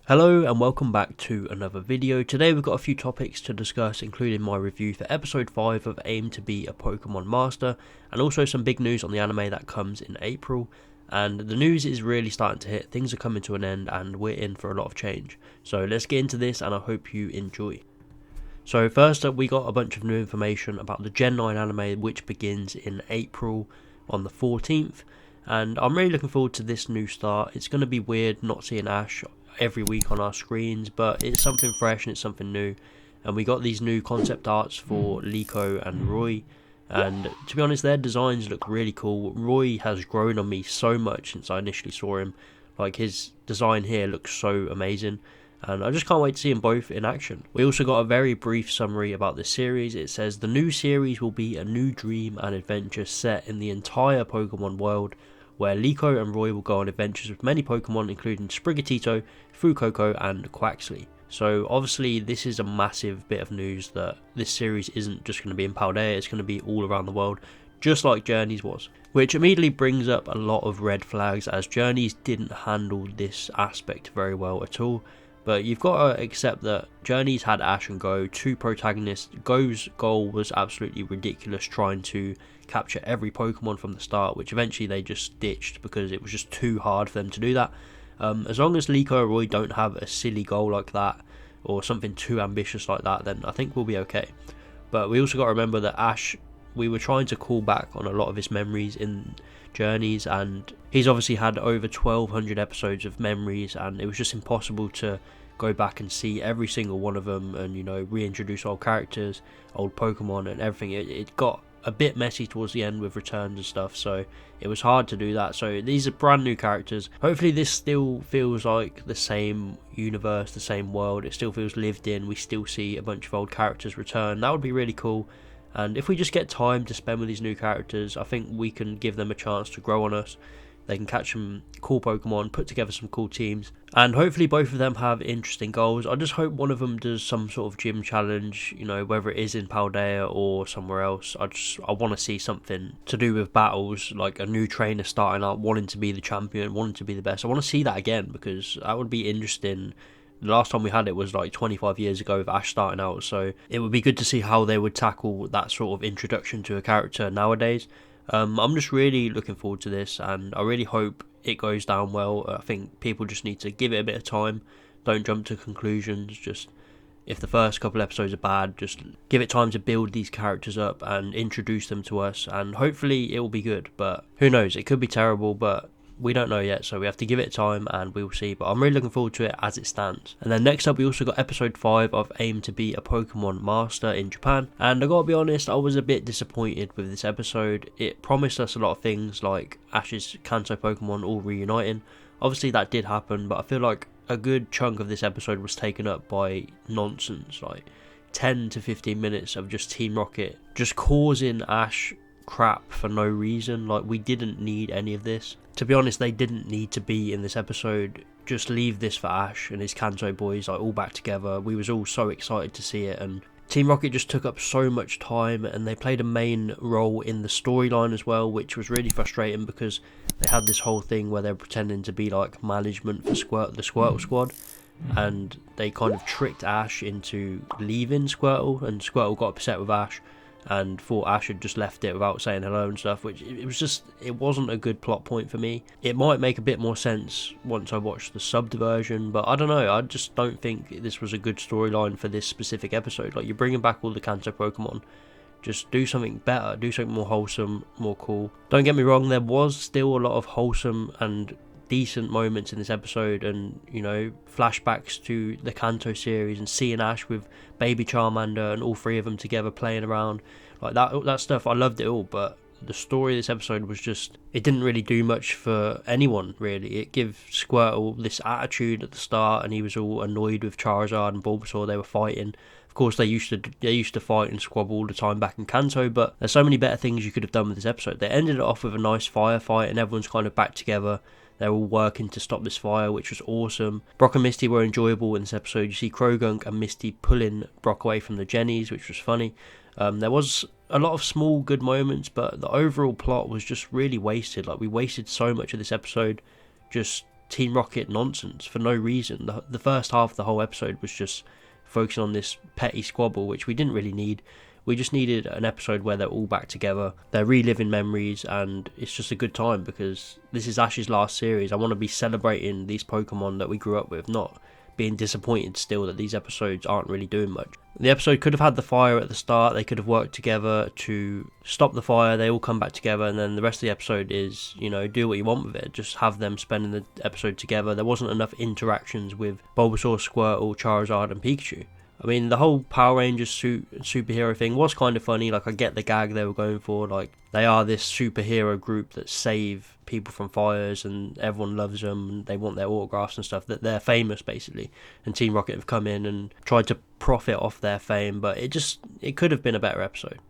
Hello and welcome back to another video. Today we've got a few topics to discuss, including my review for episode 5 of Aim to be a Pokemon Master, and also some big news on the anime that comes in April. And the news is really starting to hit, things are coming to an end and we're in for a lot of change. So let's get into this and I hope you enjoy. So first up, we got a bunch of new information about the Gen 9 anime, which begins in April on the 14th. And I'm really looking forward to this new start. It's going to be weird not seeing Ash every week on our screens, but it's something fresh and it's something new. And we got these new concept arts for Liko and Roy, and to be honest, their designs look really cool. Roy has grown on me so much since I initially saw him. Like, his design here looks so amazing, and I just can't wait to see them both in action. We also got a very brief summary about this series. It says the new series will be a new dream and adventure set in the entire Pokemon world, where Liko and Roy will go on adventures with many Pokemon, including Sprigatito, Fuecoco and Quaxly. So obviously this is a massive bit of news that this series isn't just going to be in Paldea, it's going to be all around the world, just like Journeys was. Which immediately brings up a lot of red flags, as Journeys didn't handle this aspect very well at all. But you've got to accept that Journeys had Ash and Go, two protagonists. Go's goal was absolutely ridiculous, trying to capture every Pokemon from the start, which eventually they just ditched because it was just too hard for them to do that. As long as Liko and Roy don't have a silly goal like that, or something too ambitious like that, then I think we'll be okay. But we also got to remember that Ash, we were trying to call back on a lot of his memories in Journeys, and he's obviously had over 1200 episodes of memories, and it was just impossible to go back and see every single one of them and, you know, reintroduce old characters, old Pokemon and everything. It got a bit messy towards the end with returns and stuff, so it was hard to do that. So these are brand new characters. Hopefully this still feels like the same universe, the same world. It still feels lived in. We still see a bunch of old characters return. That would be really cool. And if we just get time to spend with these new characters, I think we can give them a chance to grow on us. They can catch some cool Pokemon, put together some cool teams, and hopefully both of them have interesting goals. I just hope one of them does some sort of gym challenge, you know, whether it is in Paldea or somewhere else. I want to see something to do with battles, like a new trainer starting out, wanting to be the champion, wanting to be the best. I want to see that again, because that would be interesting. The last time we had it was like 25 years ago with Ash starting out, so it would be good to see how they would tackle that sort of introduction to a character nowadays. I'm just really looking forward to this, and I really hope it goes down well. I think people just need to give it a bit of time. Don't jump to conclusions. Just, if the first couple episodes are bad, just give it time to build these characters up and introduce them to us, and hopefully it will be good. But who knows, it could be terrible, but we don't know yet, so we have to give it time and we'll see. But I'm really looking forward to it as it stands. And then next up, we also got episode 5 of Aim to be a Pokemon Master in Japan, and I gotta be honest, I was a bit disappointed with this episode. It promised us a lot of things, like Ash's Kanto Pokemon all reuniting. Obviously that did happen, but I feel like a good chunk of this episode was taken up by nonsense, like 10 to 15 minutes of just Team Rocket just causing Ash crap for no reason. Like, we didn't need any of this. To be honest, they didn't need to be in this episode. Just leave this for Ash and his Kanto boys, like, all back together. We was all so excited to see it, and Team Rocket just took up so much time, and they played a main role in the storyline as well, which was really frustrating because they had this whole thing where they're pretending to be like management for the Squirtle squad, and they kind of tricked Ash into leaving Squirtle, and Squirtle got upset with Ash and thought Ash had just left it without saying hello and stuff, which it wasn't a good plot point for me. It might make a bit more sense once I watch the subbed version, but I don't know, I just don't think this was a good storyline for this specific episode. Like, you're bringing back all the Kanto Pokemon, just do something better, do something more wholesome, more cool. Don't get me wrong, there was still a lot of wholesome and decent moments in this episode, and, you know, flashbacks to the Kanto series and seeing Ash with baby Charmander and all three of them together playing around, like that stuff. I loved it all, but the story of this episode was just, it didn't really do much for anyone really. It gave Squirtle this attitude at the start, and he was all annoyed with Charizard and Bulbasaur. They were fighting. Of course, they used to fight and squabble all the time back in Kanto, but there's so many better things you could have done with this episode. They ended it off with a nice firefight, and everyone's kind of back together. They're all working to stop this fire, which was awesome. Brock and Misty were enjoyable in this episode. You see Krogunk and Misty pulling Brock away from the Jennies, which was funny. There was a lot of small good moments, but the overall plot was just really wasted. Like, we wasted so much of this episode just Team Rocket nonsense for no reason. The first half of the whole episode was just focusing on this petty squabble, which we didn't really need. We just needed an episode where they're all back together, they're reliving memories, and it's just a good time because this is Ash's last series. I want to be celebrating these Pokemon that we grew up with, not being disappointed still that these episodes aren't really doing much. The episode could have had the fire at the start, they could have worked together to stop the fire, they all come back together, and then the rest of the episode is, you know, do what you want with it. Just have them spending the episode together. There wasn't enough interactions with Bulbasaur, Squirtle, Charizard and Pikachu. I mean, the whole Power Rangers superhero thing was kind of funny. Like, I get the gag they were going for. Like, they are this superhero group that save people from fires and everyone loves them and they want their autographs and stuff. That they're famous, basically. And Team Rocket have come in and tried to profit off their fame. But it could have been a better episode.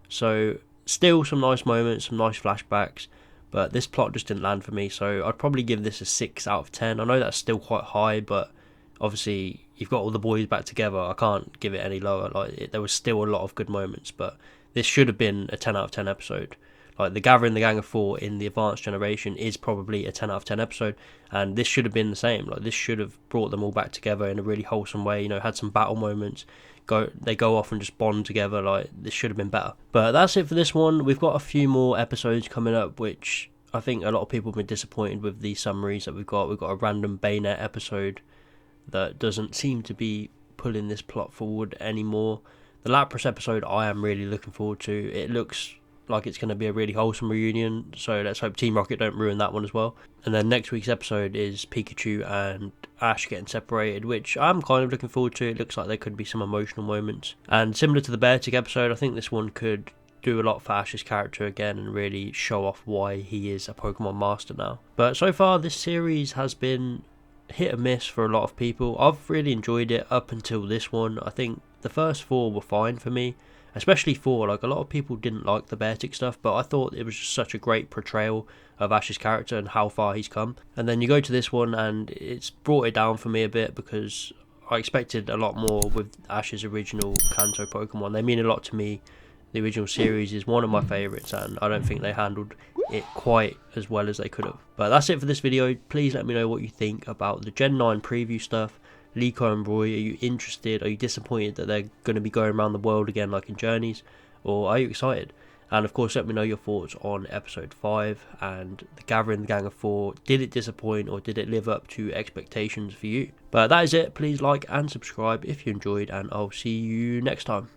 So, still some nice moments, some nice flashbacks. But this plot just didn't land for me. So, I'd probably give this a 6 out of 10. I know that's still quite high, but obviously you've got all the boys back together. I can't give it any lower. Like, there was still a lot of good moments, but this should have been a 10 out of 10 episode. Like, the Gathering the Gang of 4 in the Advanced Generation is probably a 10 out of 10 episode, and this should have been the same. Like, this should have brought them all back together in a really wholesome way, you know, had some battle moments. They go off and just bond together. Like, this should have been better. But that's it for this one. We've got a few more episodes coming up, which I think a lot of people have been disappointed with the summaries that we've got. We've got a random Bayonet episode that doesn't seem to be pulling this plot forward anymore. The Lapras episode I am really looking forward to. It looks like it's going to be a really wholesome reunion, so let's hope Team Rocket don't ruin that one as well. And then next week's episode is Pikachu and Ash getting separated, which I'm kind of looking forward to. It looks like there could be some emotional moments. And similar to the Beartic episode, I think this one could do a lot for Ash's character again and really show off why he is a Pokemon Master now. But so far this series has been hit or miss for a lot of people. I've really enjoyed it up until this one. I think the first 4 were fine for me, especially 4. Like, a lot of people didn't like the Beartic stuff, but I thought it was just such a great portrayal of Ash's character and how far he's come. And then you go to this one and it's brought it down for me a bit because I expected a lot more with Ash's original Kanto Pokemon. They mean a lot to me. The original series is one of my favourites, and I don't think they handled it quite as well as they could have. But that's it for this video. Please let me know what you think about the Gen 9 preview stuff. Liko and Roy, are you interested? Are you disappointed that they're going to be going around the world again like in Journeys? Or are you excited? And of course, let me know your thoughts on episode 5 and the Gathering the Gang of 4. Did it disappoint or did it live up to expectations for you? But that is it. Please like and subscribe if you enjoyed, and I'll see you next time.